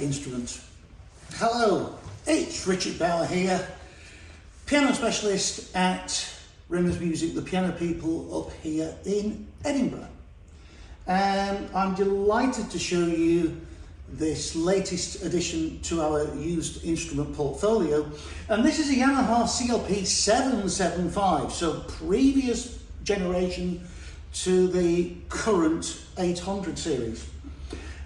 instrument. Hello, it's Richard Bauer here, piano specialist at Rimmer's Music, the piano people up here in Edinburgh. I'm delighted to show you this latest addition to our used instrument portfolio, and this is a Yamaha CLP775, so previous generation to the current 800 series.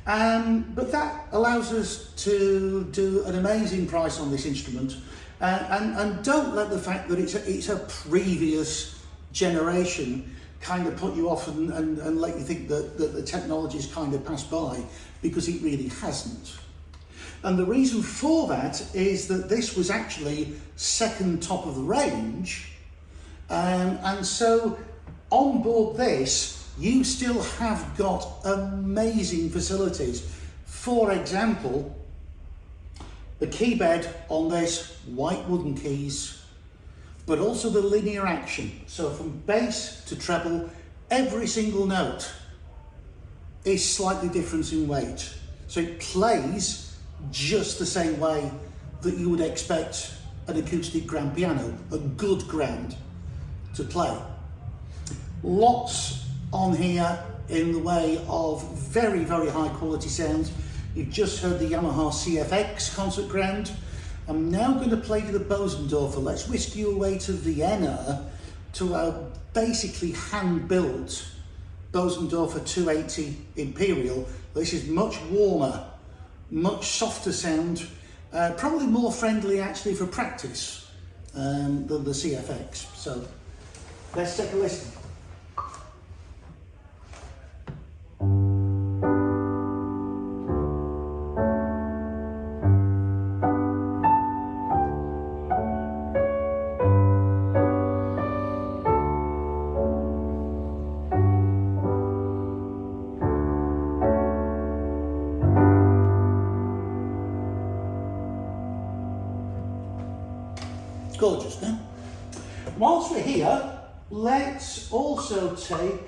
But that allows us to do an amazing price on this instrument, and don't let the fact that it's a previous generation kind of put you off and let you think that the technology's kind of passed by, because it really hasn't. And the reason for that is that this was actually second top of the range, and so on board this you still have got amazing facilities. For example, the key bed on this, white wooden keys, but also the linear action. So from bass to treble, every single note is slightly different in weight. So it plays just the same way that you would expect an acoustic grand piano, a good grand, to play. Lots on here in the way of very, very high quality sounds. You've just heard the Yamaha CFX concert grand. I'm now going to play you the Bösendorfer. Let's whisk you away to Vienna to our basically hand-built Bösendorfer 280 Imperial. This is much warmer, much softer sound, probably more friendly actually for practice than the CFX. So let's take a listen. Gorgeous, now. Whilst we're here, let's also take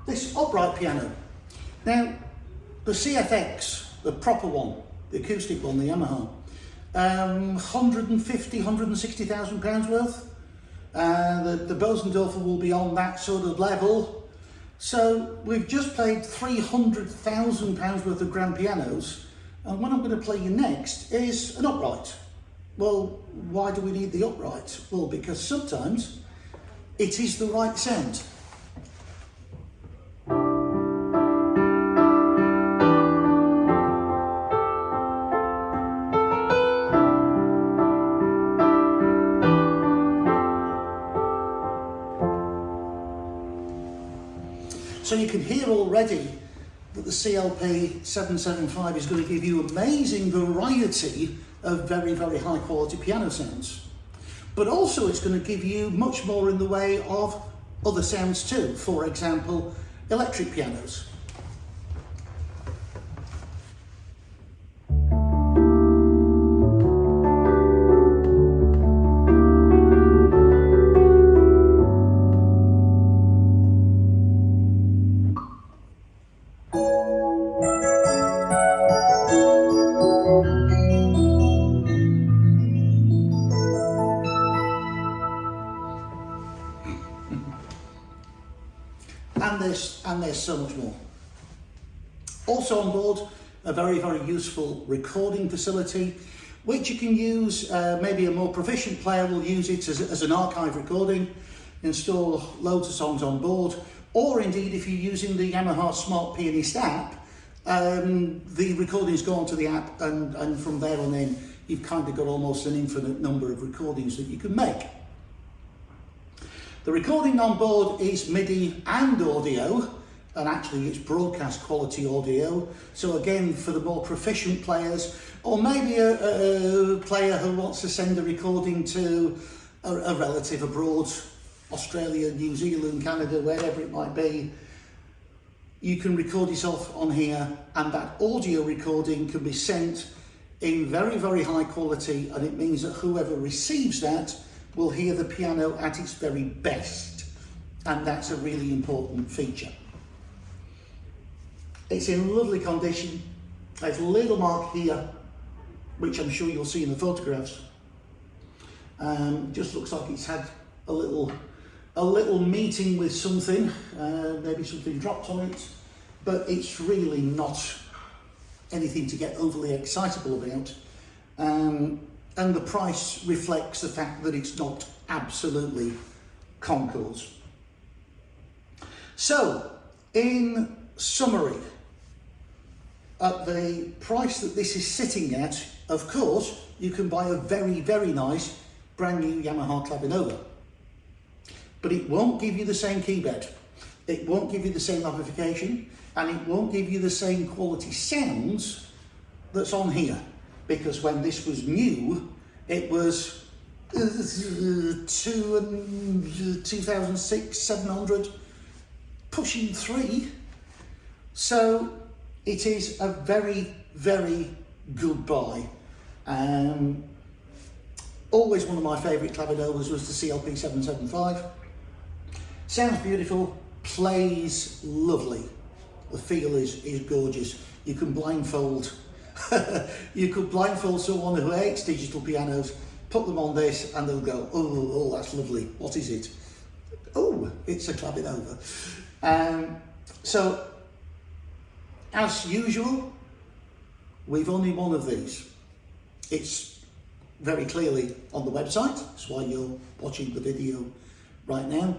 this upright piano. Now, the CFX, the proper one, the acoustic one, the Yamaha, 150, 160,000 pounds worth. The Bösendorfer will be on that sort of level. So we've just played 300,000 pounds worth of grand pianos, and what I'm going to play you next is an upright. Well, why do we need the upright? Well, because sometimes it is the right sound. So you can hear already that the CLP775 is going to give you amazing variety of very, very high quality piano sounds. But also it's going to give you much more in the way of other sounds too. For example, electric pianos. And there's so much more. Also on board, a very, very useful recording facility, which you can use, maybe a more proficient player will use it as an archive recording, install loads of songs on board, or indeed if you're using the Yamaha Smart Pianist app, the recordings go onto the app, and from there on in, you've kind of got almost an infinite number of recordings that you can make. The recording on board is MIDI and audio, and actually it's broadcast quality audio. So again, for the more proficient players, or maybe a player who wants to send a recording to a relative abroad, Australia, New Zealand, Canada, wherever it might be, you can record yourself on here, and that audio recording can be sent in very, very high quality, and it means that whoever receives that will hear the piano at its very best, and that's a really important feature. It's in lovely condition. There's a little mark here, which I'm sure you'll see in the photographs. Just looks like it's had a little meeting with something, maybe something dropped on it, but it's really not anything to get overly excitable about. And the price reflects the fact that it's not absolutely concours. So, in summary, at the price that this is sitting at, of course, you can buy a very, very nice brand new Yamaha Clavinova. But it won't give you the same keybed, it won't give you the same amplification, and it won't give you the same quality sounds that's on here. Because when this was new, it was 2006, 700, pushing 3. So it is a very, very good buy. Always one of my favourite Clavinovas was the CLP775. Sounds beautiful, plays lovely. The feel is gorgeous. You can blindfold you could blindfold someone who hates digital pianos, put them on this and they'll go, oh, that's lovely. What is it? Oh, it's a Clavinova. So, as usual, we've only one of these. It's very clearly on the website. That's why you're watching the video right now.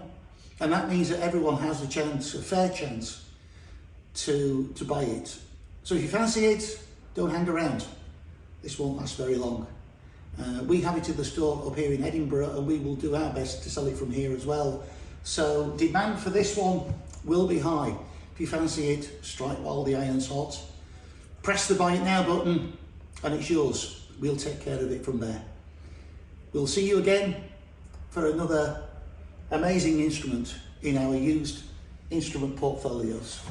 And that means that everyone has a chance, a fair chance, to buy it. So if you fancy it, don't hang around. This won't last very long. We have it in the store up here in Edinburgh, and we will do our best to sell it from here as well. So demand for this one will be high. If you fancy it, strike while the iron's hot. Press the buy it now button and it's yours. We'll take care of it from there. We'll see you again for another amazing instrument in our used instrument portfolios.